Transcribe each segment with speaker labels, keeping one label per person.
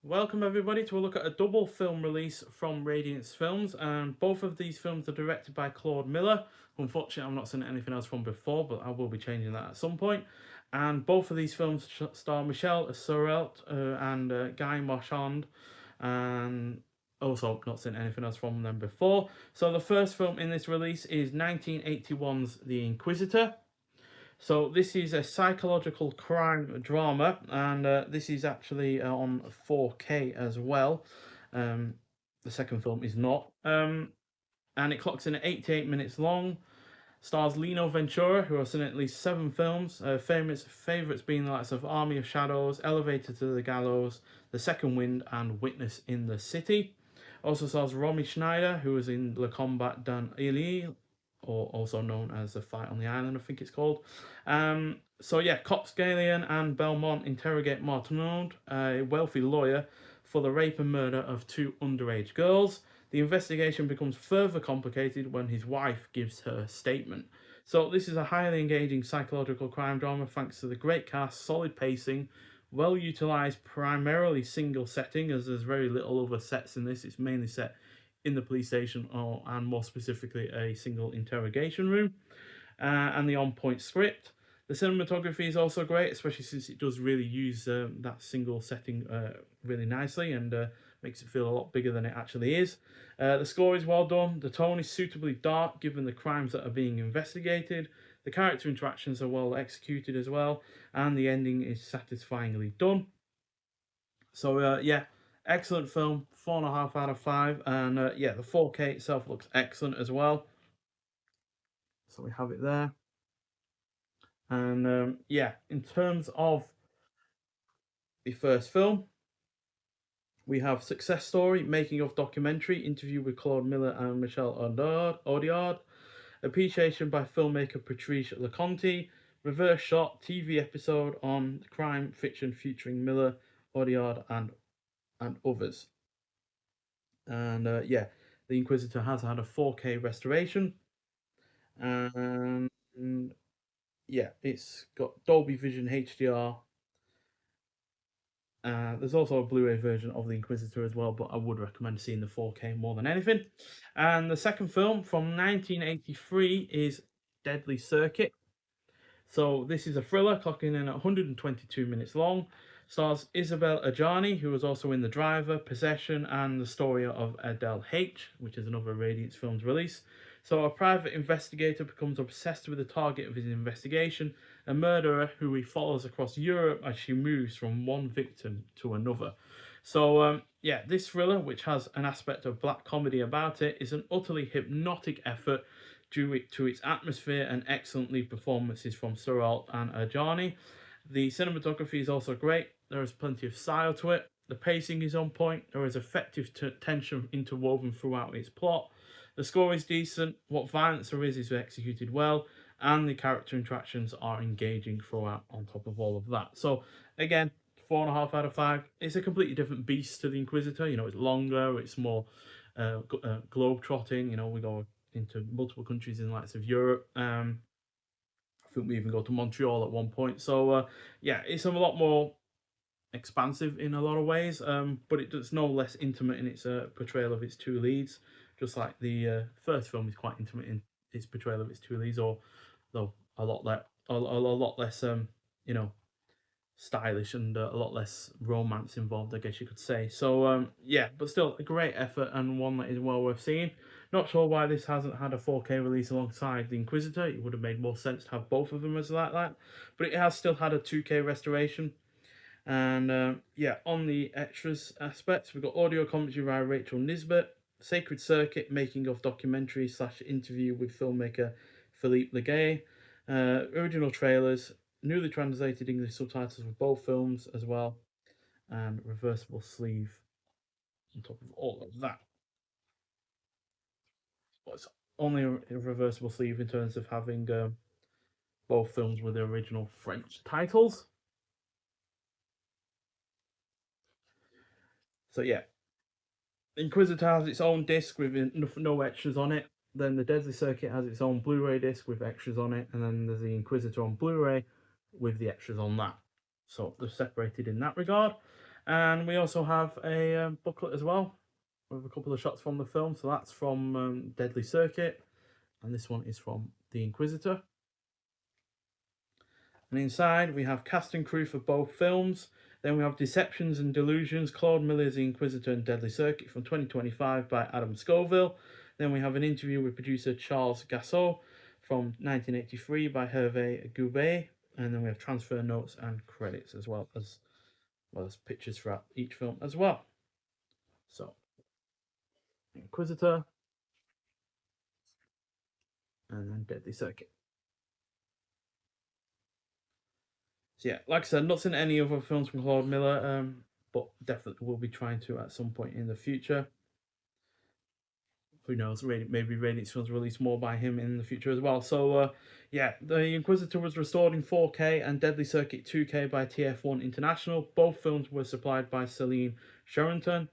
Speaker 1: Welcome everybody to a look at a double film release from Radiance Films, and both of these films are directed by Claude Miller. Unfortunately, I've not seen anything else from before, but I will be changing that at some point. And both of these films star Michelle Sorelt and Guy Marchand, and also not seen anything else from them before. So the first film in this release is 1981's The Inquisitor. So this is a psychological crime drama, and this is actually on 4K as well. Um, the second film is not, and it clocks in at 88 minutes long. Stars Lino Ventura, who has seen at least 7 films. Famous favourites being the likes of Army of Shadows, Elevator to the Gallows, The Second Wind, and Witness in the City. Also stars Romy Schneider, who was in Le Combat d'un Île, or also known as The Fight on the Island, I think it's called. So yeah, cops Galen and Belmont interrogate Martineau, a wealthy lawyer, for the rape and murder of 2 underage girls. The investigation becomes further complicated when his wife gives her statement. So this is a highly engaging psychological crime drama thanks to the great cast, solid pacing, well utilised primarily single setting, as there's very little other sets in this. It's mainly set in the police station, and more specifically a single interrogation room, and the on-point script. The cinematography is also great, especially since it does really use that single setting really nicely, and makes it feel a lot bigger than it actually is. The score is well done. The tone is suitably dark given the crimes that are being investigated. The character interactions are well executed as well, and the ending is satisfyingly done. So yeah, excellent film, 4.5 out of 5, and yeah, the 4K itself looks excellent as well. So we have it there, and yeah, in terms of the first film, we have success story, making of documentary, interview with Claude Miller and Michelle Audiard, appreciation by filmmaker Patrice Leconte, reverse shot TV episode on crime fiction featuring Miller, Audiard, and others. And yeah, the Inquisitor has had a 4K restoration, and yeah, it's got Dolby Vision HDR. There's also a Blu-ray version of the Inquisitor as well, but I would recommend seeing the 4K more than anything. And the second film from 1983 is Deadly Circuit. So this is a thriller clocking in at 122 minutes long. Stars Isabel Adjani, who was also in The Driver, Possession, and The Story of Adele H, which is another Radiance Films release. So a private investigator becomes obsessed with the target of his investigation, a murderer who he follows across Europe as she moves from one victim to another. So yeah, this thriller, which has an aspect of black comedy about it, is an utterly hypnotic effort due to its atmosphere and excellent lead performances from Suralt and Ajani. The cinematography is also great. There is plenty of style to it. The pacing is on point. There is effective tension interwoven throughout its plot. The score is decent. What violence there is executed well, and the character interactions are engaging throughout. On top of all of that, so again, 4.5 out of 5. It's a completely different beast to the Inquisitor. You know, it's longer. It's more globe trotting. You know, we go into multiple countries in the likes of Europe. I think we even go to Montreal at one point. So yeah, it's a lot more expansive in a lot of ways, but it's no less intimate in its portrayal of its 2 leads. Just like the first film is quite intimate in its portrayal of its 2 leads, or though a lot less, you know, stylish, and a lot less romance involved, I guess you could say. So yeah, but still a great effort and one that is well worth seeing. Not sure why this hasn't had a 4K release alongside the Inquisitor. It would have made more sense to have both of them as like that, but it has still had a 2K restoration. And yeah, on the extras aspects, we've got audio commentary by Rachel Nisbet, Sacred Circuit, making of documentary / interview with filmmaker Philippe Legay, original trailers, newly translated English subtitles for both films as well, and reversible sleeve on top of all of that. Well, it's only a reversible sleeve in terms of having both films with the original French titles. So yeah, Inquisitor has its own disc with no extras on it. Then the Deadly Circuit has its own Blu-ray disc with extras on it, and then there's the Inquisitor on Blu-ray with the extras on that. So they're separated in that regard. And we also have a booklet as well with a couple of shots from the film. So that's from Deadly Circuit, and this one is from The Inquisitor. And inside we have cast and crew for both films. Then we have Deceptions and Delusions, Claude Miller's The Inquisitor and Deadly Circuit from 2025 by Adam Scoville. Then we have an interview with producer Charles Gassot from 1983 by Hervé Goubet. And then we have transfer notes and credits as well as pictures throughout each film as well. So, Inquisitor and then Deadly Circuit. So yeah, like I said, not seen any other films from Claude Miller, but definitely will be trying to at some point in the future. Who knows? Maybe Radiance Films release more by him in the future as well. So yeah, the Inquisitor was restored in 4K and Deadly Circuit 2K by TF1 International. Both films were supplied by Celine Sherrington.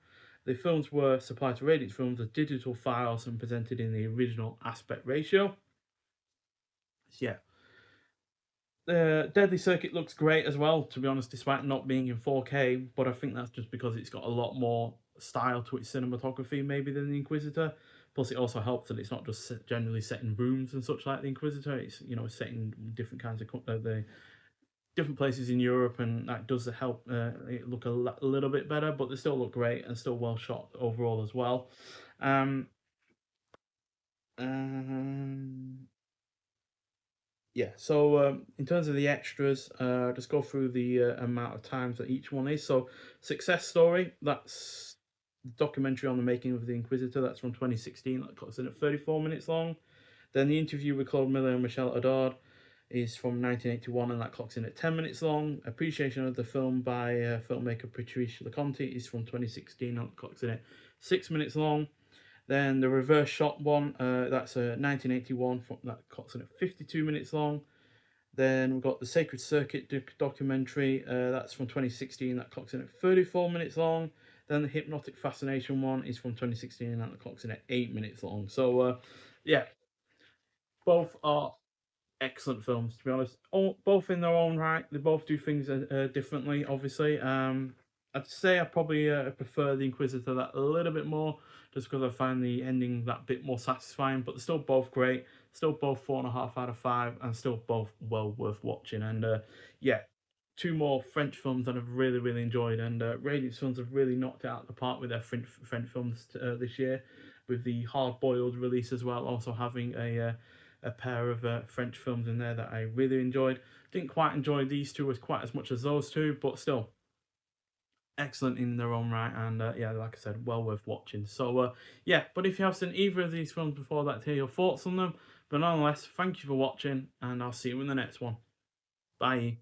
Speaker 1: The films were supplied to Radiance Films as digital files and presented in the original aspect ratio. So yeah, the Deadly Circuit looks great as well, to be honest, despite not being in 4K. But I think that's just because it's got a lot more style to its cinematography, maybe, than the Inquisitor. Plus, it also helps that it's not just generally set in rooms and such like the Inquisitor. It's set in different kinds of the different places in Europe, and that does help it look a little bit better. But they still look great and still well shot overall as well. Um, um, yeah, so in terms of the extras, just go through the amount of times that each one is. So, Success Story, that's the documentary on the making of the Inquisitor, that's from 2016, that clocks in at 34 minutes long. Then the interview with Claude Miller and Michel Haddad is from 1981, and that clocks in at 10 minutes long. Appreciation of the film by filmmaker Patrice Leconte is from 2016, and that clocks in at 6 minutes long. Then the reverse shot one, that's a 1981, that clocks in at 52 minutes long. Then we've got the Sacred Circuit documentary, that's from 2016, that clocks in at 34 minutes long. Then the Hypnotic Fascination one is from 2016, and that clocks in at 8 minutes long. So, yeah, both are excellent films, to be honest. Both in their own right. They both do things differently, obviously. I'd say I probably prefer the Inquisitor that a little bit more, just because I find the ending that bit more satisfying. But they're still both great. Still both 4.5 out of 5, and still both well worth watching. And yeah, two more French films that I've really, really enjoyed. And Radiance Films have really knocked it out of the park with their French films this year, with the Hard Boiled release as well, also having a pair of French films in there that I really enjoyed. Didn't quite enjoy these two as much as those two, but still excellent in their own right. And yeah, like I said, well worth watching. So yeah, but if you have seen either of these films before, I'd like to hear your thoughts on them. But nonetheless, thank you for watching, and I'll see you in the next one. Bye.